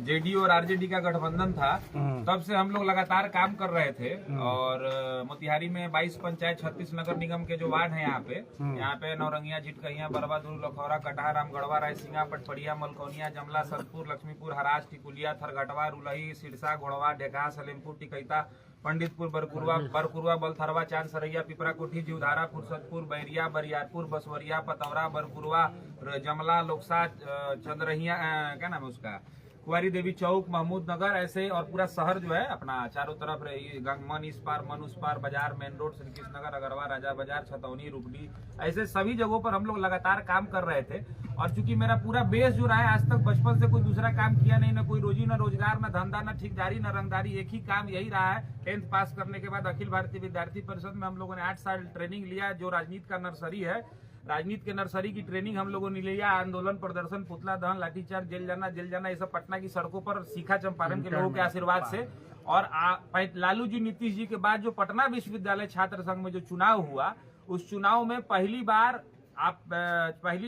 JDU और RJD का गठबंधन था, तब से हम लोग लगातार काम कर रहे थे। और मोतिहारी में 22 पंचायत 36 नगर निगम के जो वार्ड हैं यहाँ पे नौरंगिया, झिटकहिया, बरवा, दूर, लखौरा, कटहा, राम, गढ़वा, रायसिंगा, पटपड़िया, मलकौनिया, जमला, सतपुर, लक्ष्मीपुर, हराज, टिकुलिया, थरगटवा, रुलही, सिरसा, घोड़वा, ढेका, सलेमपुर, टिकैता, पंडितपुर, बरकुरवा, बलथरवा, चांद सरैया, पिपरा कोठी, जीवधारा, फुरसतपुर, बैरिया, बरियारपुर, बसवरिया, पतौरा, बरकुरवा, जमला, लोकसा, चंद्रहिया, क्या नाम है उसका, कुंवारी देवी चौक, महमूद नगर, ऐसे और पूरा शहर जो है अपना चारों तरफ मन इस पार, बाजार, मेन रोड, श्री कृष्ण नगर, अगरवा, राजा बाजार, छतौनी, रुपडी, ऐसे सभी जगहों पर हम लोग लगातार काम कर रहे थे। और चूंकि मेरा पूरा बेस जो रहा है, आज तक बचपन से कोई दूसरा काम किया नहीं, ना कोई रोजी, ना रोजगार, ना धंधा, ना ठेकेदारी, ना रंगदारी, एक ही काम यही रहा है। 10th पास करने के बाद अखिल भारतीय विद्यार्थी परिषद में हम लोगों ने 8 साल ट्रेनिंग लिया, जो राजनीति का नर्सरी है। राजनीति के नर्सरी की ट्रेनिंग हम लोगों ने लिया। आंदोलन, प्रदर्शन, पुतला दहन, लाठीचार्ज, जेल जाना, ये सब पटना की सड़कों पर सीखा चंपारण के लोगों के आशीर्वाद से। और लालू जी, नीतीश जी के बाद जो पटना विश्वविद्यालय छात्र संघ में जो चुनाव हुआ, उस चुनाव में पहली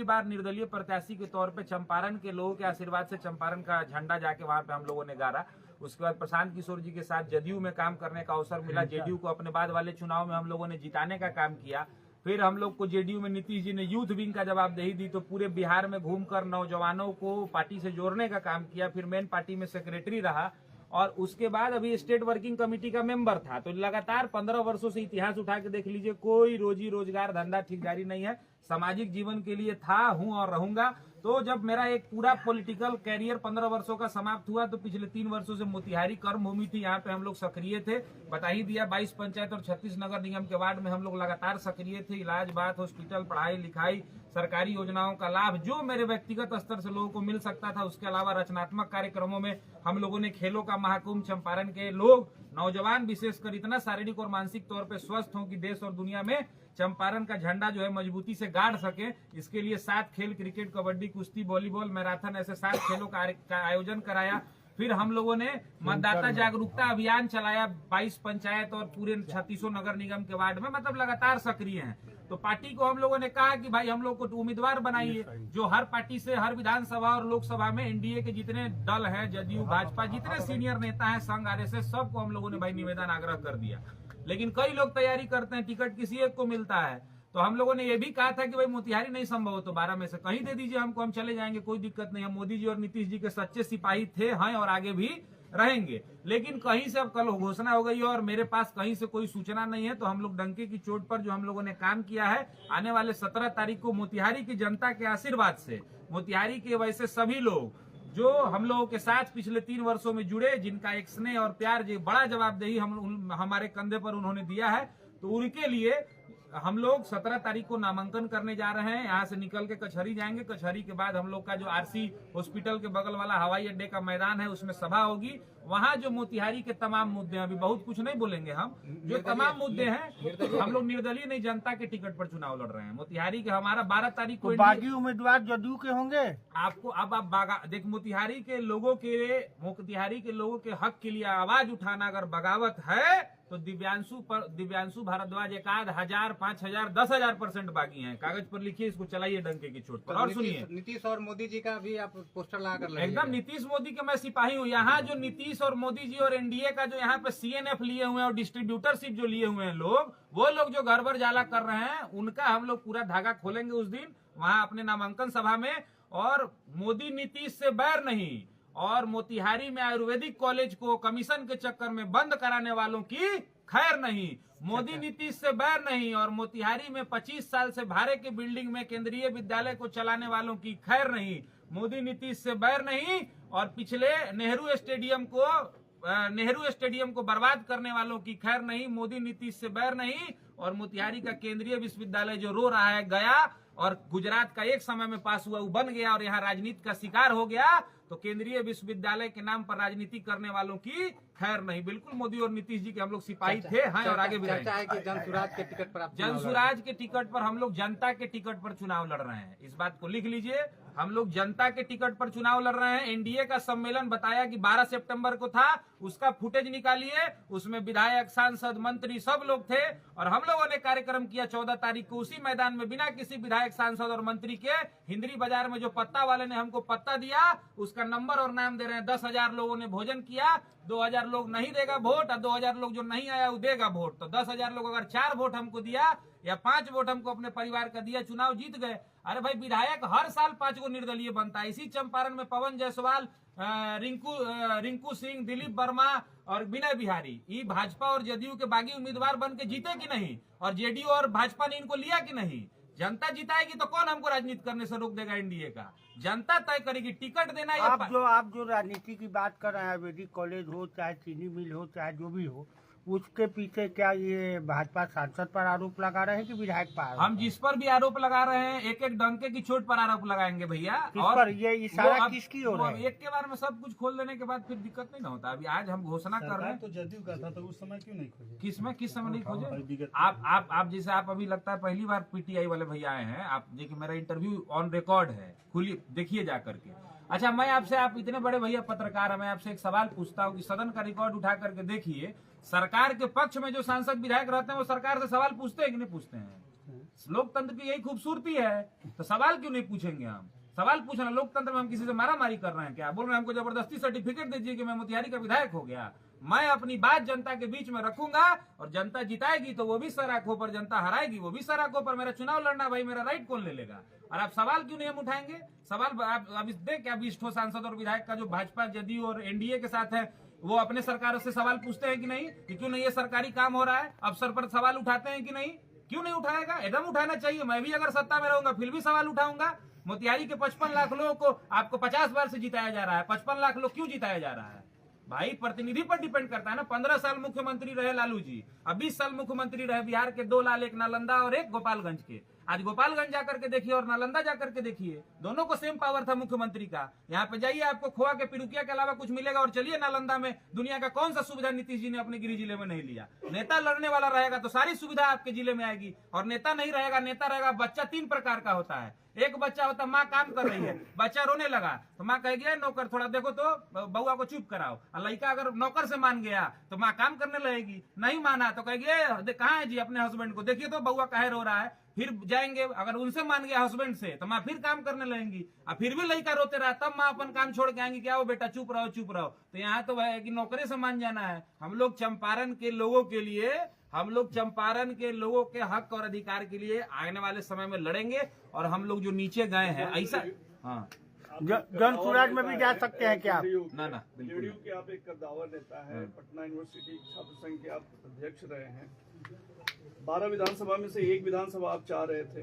बार निर्दलीय प्रत्याशी के तौर पे चंपारण के लोगों के आशीर्वाद से चंपारण का झंडा जाके वहां पे हम लोगों ने गाड़ा। उसके बाद प्रशांत किशोर जी के साथ जदयू में काम करने का अवसर मिला। जेडीयू को अपने बाद वाले चुनाव में हम लोगों ने जिताने का काम किया। फिर हम लोग को जेडीयू में नीतीश जी ने यूथ विंग का जवाबदेही दी, तो पूरे बिहार में घूमकर नौजवानों को पार्टी से जोड़ने का काम किया। फिर मेन पार्टी में सेक्रेटरी रहा और उसके बाद अभी स्टेट वर्किंग कमेटी का मेंबर था। तो लगातार 15 वर्षों से इतिहास उठा के देख लीजिए, कोई रोजी रोजगार, धंधा, ठेकेदारी नहीं है। सामाजिक जीवन के लिए था, हूं और रहूंगा। तो जब मेरा एक पूरा पॉलिटिकल कैरियर 15 वर्षों का समाप्त हुआ, तो पिछले 3 वर्षों से मोतिहारी कर्मभूमि थी, यहाँ पे हम लोग सक्रिय थे। बता ही दिया, 22 पंचायत और 36 नगर निगम के वार्ड में हम लोग लगातार सक्रिय थे। इलाज, बात, हॉस्पिटल, पढ़ाई लिखाई, सरकारी योजनाओं का लाभ जो मेरे व्यक्तिगत स्तर से लोगों को मिल सकता था, उसके अलावा रचनात्मक कार्यक्रमों में हम लोगों ने खेलों का महाकुंभ, चंपारण के लोग, नौजवान विशेषकर इतना शारीरिक और मानसिक तौर पे स्वस्थ हों कि देश और दुनिया में चंपारण का झंडा जो है मजबूती से गाड़ सके, इसके लिए 7 खेल, क्रिकेट, कबड्डी, कुश्ती, वॉलीबॉल, मैराथन, ऐसे 7 खेलों का आयोजन कराया। फिर हम लोगों ने मतदाता जागरूकता अभियान चलाया 22 पंचायत और पूरे 36 नगर निगम के वार्ड में, मतलब लगातार सक्रिय हैं। तो पार्टी को हम लोगों ने कहा कि भाई हम लोग को उम्मीदवार बनाइए, जो हर पार्टी से, हर विधानसभा और लोकसभा में एनडीए के जितने दल हैं, जदयू, भाजपा, जितने सीनियर नेता हैं, संघ, आरएसएस, सबको हम लोगों ने भाई निवेदन आग्रह कर दिया। लेकिन कई लोग तैयारी करते हैं, टिकट किसी एक को मिलता है। तो हम लोगों ने ये भी कहा था कि भाई मोतिहारी नहीं संभव हो तो 12 में से कहीं दे दीजिए हमको, हम चले जाएंगे, कोई दिक्कत नहीं। हम मोदी जी और नीतीश जी के सच्चे सिपाही थे, हैं और आगे भी रहेंगे। लेकिन कहीं से अब कल घोषणा हो गई और मेरे पास कहीं से कोई सूचना नहीं है, तो हम लोग डंके की चोट पर जो हम लोगों ने काम किया है, आने वाले 17 तारीख को मोतिहारी की जनता के आशीर्वाद से, मोतिहारी के वैसे सभी लोग जो हम लोगों के साथ पिछले 3 वर्षों में जुड़े, जिनका एक स्नेह और प्यार, जो बड़ा जवाबदेही हमारे कंधे पर उन्होंने दिया है, तो उनके लिए हम लोग 17 तारीख को नामांकन करने जा रहे हैं। यहाँ से निकल के कचहरी जाएंगे। कचहरी के बाद हम लोग का जो आरसी हॉस्पिटल के बगल वाला हवाई अड्डे का मैदान है, उसमें सभा होगी। वहाँ जो मोतिहारी के तमाम मुद्दे हैं, अभी बहुत कुछ नहीं बोलेंगे हम, जो तमाम मुद्दे हैं, हम लोग निर्दलीय नहीं, जनता के टिकट पर चुनाव लड़ रहे हैं मोतिहारी के। हमारा 12 तारीख को बागी उम्मीदवार जदयू के होंगे। आपको अब आप देख, मोतिहारी के लोगों के हक के लिए आवाज उठाना अगर बगावत है, तो दिव्यांशु भारद्वाज 1000, 5000, 10,000% बागी हैं। कागज पर लिखिए, इसको चलाइए डंके की चोट पर। और सुनिए, नीतीश और मोदी जी का भी आप पोस्टर लगाकर एकदम नीतीश मोदी के मैं सिपाही हूँ। यहाँ जो नीतीश और मोदी जी और एनडीए का जो यहाँ पे सीएनएफ लिए हुए हैं और डिस्ट्रीब्यूटरशिप जो लिए हुए हैं लोग, वो लोग जो गड़बड़ जाला कर रहे हैं, उनका हम लोग पूरा धागा खोलेंगे उस दिन वहां अपने नामांकन सभा में। और मोदी नीतीश से बैर नहीं, और मोतिहारी में आयुर्वेदिक कॉलेज को कमीशन के चक्कर में बंद कराने वालों की खैर नहीं। मोदी नीतीश से बैर नहीं, और मोतिहारी में 25 साल से भाड़े की बिल्डिंग में केंद्रीय विद्यालय को चलाने वालों की खैर नहीं। मोदी नीतीश से बैर नहीं, और पिछले नेहरू स्टेडियम को बर्बाद करने वालों की खैर नहीं। मोदी नीतीश से बैर नहीं, और मोतिहारी का केंद्रीय विश्वविद्यालय जो रो रहा है गया, और गुजरात का एक समय में पास हुआ, वो बन गया और यहाँ राजनीति का शिकार हो गया, तो केंद्रीय विश्वविद्यालय के नाम पर राजनीति करने वालों की खैर नहीं। बिल्कुल मोदी और नीतीश जी के हम लोग सिपाही थे, हैं और आगे भी रहेंगे। जनसुराज के टिकट पर जनसुराज के टिकट पर हम लोग जनता के टिकट पर चुनाव लड़ रहे हैं, इस बात को लिख लीजिए। हम लोग जनता के टिकट पर चुनाव लड़ रहे हैं। एनडीए का सम्मेलन बताया कि 12 सितंबर को था, उसका फुटेज निकालिए, उसमें विधायक, सांसद, मंत्री सब लोग थे और हम लोगों ने कार्यक्रम किया 14 तारीख को उसी मैदान में बिना किसी विधायक, सांसद और मंत्री के। हिंदरी बाजार में जो पत्ता वाले ने हमको पत्ता दिया उसका नंबर और नाम दे रहे हैं। 10,000 लोगों ने भोजन किया, 2,000 लोग नहीं देगा वोट और 2,000 लोग जो नहीं आया वो देगा वोट। तो 10,000 लोग अगर 4 वोट हमको दिया या 5 वोट हमको अपने परिवार का दिया, चुनाव जीत गए। अरे भाई, विधायक हर साल 5 को निर्दलीय बनता है। इसी चंपारण में पवन जायसवाल, रिंकू सिंह, दिलीप वर्मा और विनय बिहारी, ये भाजपा और जदयू के बागी उम्मीदवार बन के जीते कि नहीं? और जेडीयू और भाजपा ने इनको लिया कि नहीं? जनता जिताएगी तो कौन हमको राजनीति करने से रोक देगा? एनडीए का जनता तय करेगी। टिकट देना आप जो राजनीति की बात कर रहे हैं, आयुर्वेदिक कॉलेज हो, चाहे चीनी मिल हो, चाहे जो भी हो, उसके पीछे क्या ये भाजपा सांसद पर आरोप लगा रहे हैं कि विधायक पर? हम जिस पर भी आरोप लगा रहे हैं एक एक डंके की चोट पर आरोप लगाएंगे भैया। किस पर ये इशारा किसकी हो रहा है? एक के बारे में सब कुछ खोल देने के बाद फिर दिक्कत नहीं ना होता। अभी आज हम घोषणा कर रहे हैं तो जदयू का था, तो उस समय क्यों नहीं खोजे? किस समय नहीं खोजे? आप जैसे आप अभी लगता है पहली बार पीटीआई वाले भैया आए हैं। आप देखिए, मेरा इंटरव्यू ऑन रिकॉर्ड है, खुली देखिए जा करके। अच्छा, मैं आपसे, आप इतने बड़े भैया पत्रकार हैं, मैं आपसे एक सवाल पूछता हूँ कि सदन का रिकॉर्ड उठा करके देखिए, सरकार के पक्ष में जो सांसद विधायक रहते हैं वो सरकार से सवाल पूछते हैं कि नहीं पूछते हैं? लोकतंत्र की यही खूबसूरती है। तो सवाल क्यों नहीं पूछेंगे? हम सवाल पूछना। लोकतंत्र में हम किसी से मारामारी कर रहे हैं क्या? बोल रहे हैं हमको जबरदस्ती सर्टिफिकेट दीजिए कि मैं मोतिहारी का विधायक हो गया। मैं अपनी बात जनता के बीच में रखूंगा और जनता जिताएगी तो वो भी सर आंखों पर, जनता हराएगी वो भी सर आंखों पर। मेरा चुनाव लड़ना भाई, मेरा राइट कौन ले लेगा? और आप सवाल क्यों नहीं हम उठाएंगे? सवाल आप अभी देख, 20 ठो सांसद और विधायक का जो भाजपा, जदयू और एनडीए के साथ है, वो अपने सरकार से सवाल पूछते हैं कि नहीं कि क्यों नहीं ये सरकारी काम हो रहा है? अफसर पर सवाल उठाते हैं कि नहीं? क्यों नहीं उठाएगा? एकदम उठाना चाहिए। मैं भी अगर सत्ता में रहूंगा फिर भी सवाल उठाऊंगा। मोतिहारी के 55 लाख लोगों को आपको 50 बार से जिताया जा रहा है। 55 लाख लोग क्यों जिताया जा रहा है भाई? प्रतिनिधि पर डिपेंड करता है ना। 15 साल मुख्यमंत्री रहे लालू जी, अब 20 साल मुख्यमंत्री रहे बिहार के 2 लाल, एक नालंदा और एक गोपालगंज के। आज गोपालगंज जाकर के देखिए और नालंदा जाकर के देखिए, दोनों को सेम पावर था मुख्यमंत्री का। यहाँ पे जाइए, आपको खोआ के पिरुकिया के अलावा कुछ मिलेगा। और चलिए नालंदा में, दुनिया का कौन सा सुविधा नीतीश जी ने अपने गृह जिले में नहीं लिया? नेता लड़ने वाला रहेगा तो सारी सुविधा आपके जिले में आएगी, और नेता नहीं रहेगा, नेता रहेगा। बच्चा 3 प्रकार का होता है। एक बच्चा होता है, माँ काम कर रही है, बच्चा रोने लगा तो माँ कहेगी नौकर थोड़ा देखो तो बउआ को चुप कराओ। और लड़का अगर नौकर से मान गया तो माँ काम करने लगेगी। नहीं माना तो कहेगी कहाँ है जी अपने हस्बैंड को, देखिए तो बउआ काहे रो रहा है। फिर जाएंगे, अगर उनसे मान गया हस्बैंड से तो माँ फिर काम करने लगेंगी। और फिर भी लड़का रोते रहा तब माँ अपन काम छोड़ के आएंगी, क्या वो बेटा चुप रहो चुप रहो। तो यहाँ तो है कि नौकरी से मान जाना है। हम लोग चंपारण के लोगों के लिए, हम लोग चंपारण के लोगों के हक और अधिकार के लिए आने वाले समय में लड़ेंगे। और हम लोग जो नीचे गए हैं ऐसा, हाँ, जन स्वराज में भी जा सकते हैं क्या आप? ना जेडीयू के आप एक कद्दावर नेता है, पटना यूनिवर्सिटी छात्र संघ के आप अध्यक्ष रहे हैं। 12 विधानसभा में से एक विधानसभा आप चाह रहे थे,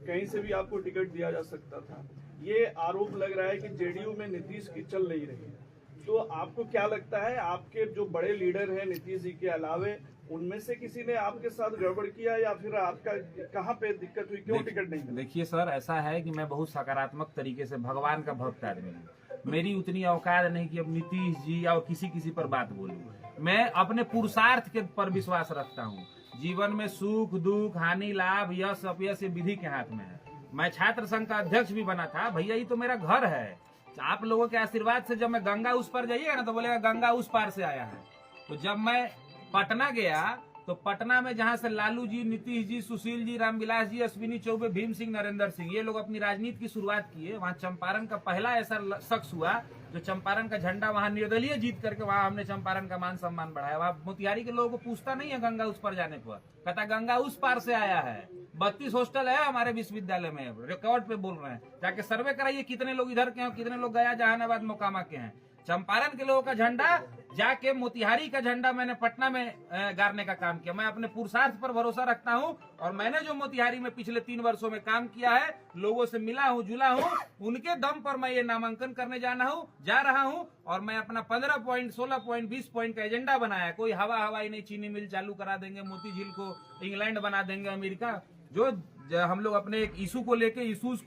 कहीं से भी आपको टिकट दिया जा सकता था। ये आरोप लग रहा है कि जेडीयू में नीतीश की चल नहीं रही है। तो आपको क्या लगता है, आपके जो बड़े लीडर हैं नीतीश जी के अलावे, उनमें से किसी ने आपके साथ गड़बड़ किया या फिर आपका कहाँ पे दिक्कत हुई, क्यों टिकट नहीं मिला? देखिए सर, ऐसा है कि मैं बहुत सकारात्मक तरीके से भगवान का भक्त आदमी हूँ। मेरी उतनी औकात नहीं कि अब नीतीश जी या किसी पर बात बोलूं। मैं अपने पुरुषार्थ के पर विश्वास रखता हूँ। जीवन में सुख दुख, हानि लाभ, यश अपयश ये विधि के हाथ में है। मैं छात्र संघ का अध्यक्ष भी बना था भैया, ये तो मेरा घर है। आप लोगों के आशीर्वाद से जब मैं गंगा उस पार जाइएगा ना तो बोलेगा गंगा उस पार से आया है। तो जब मैं पटना गया तो पटना में जहां से लालू जी, नीतीश जी, सुशील जी, रामविलास जी, अश्विनी चौबे, भीम सिंह, नरेंद्र सिंह, ये लोग अपनी राजनीति की शुरुआत किए, वहां चंपारण का पहला ऐसा शख्स हुआ जो चंपारण का झंडा वहां निर्दलीय जीत करके वहां हमने चंपारण का मान सम्मान बढ़ाया। वहां मोतिहारी के लोगों को पूछता नहीं है गंगा उस पर जाने पर, कहता गंगा उस पार से आया है। 32 हॉस्टल है हमारे विश्वविद्यालय में, रिकॉर्ड पे बोल रहे हैं। जाके सर्वे कराइए कितने लोग इधर के हैं, कितने लोग गया जहानाबाद मोकामा के हैं। चंपारण के लोगों का झंडा जाके मोतिहारी का झंडा मैंने पटना में गाड़ने का काम किया। मैं अपने पुरुषार्थ पर भरोसा रखता हूं और मैंने जो मोतिहारी में पिछले 3 वर्षों में काम किया है, लोगों से मिला हूं, जुला हूं, उनके दम पर मैं ये नामांकन करने जा रहा हूं। और मैं अपना 15 पॉइंट, 16 पॉइंट, 20 पॉइंट का एजेंडा बनाया। कोई हवाई नहीं, चीनी मिल चालू करा देंगे, मोती झील को इंग्लैंड बना देंगे अमेरिका। जो हम लोग अपने एक इशू को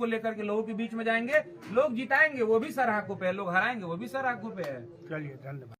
लेकर के लोगों के बीच में जाएंगे, लोग जिताएंगे वो भी सर आंखों पे है, लोग हराएंगे वो भी सर आंखों पे है। चलिए, धन्यवाद।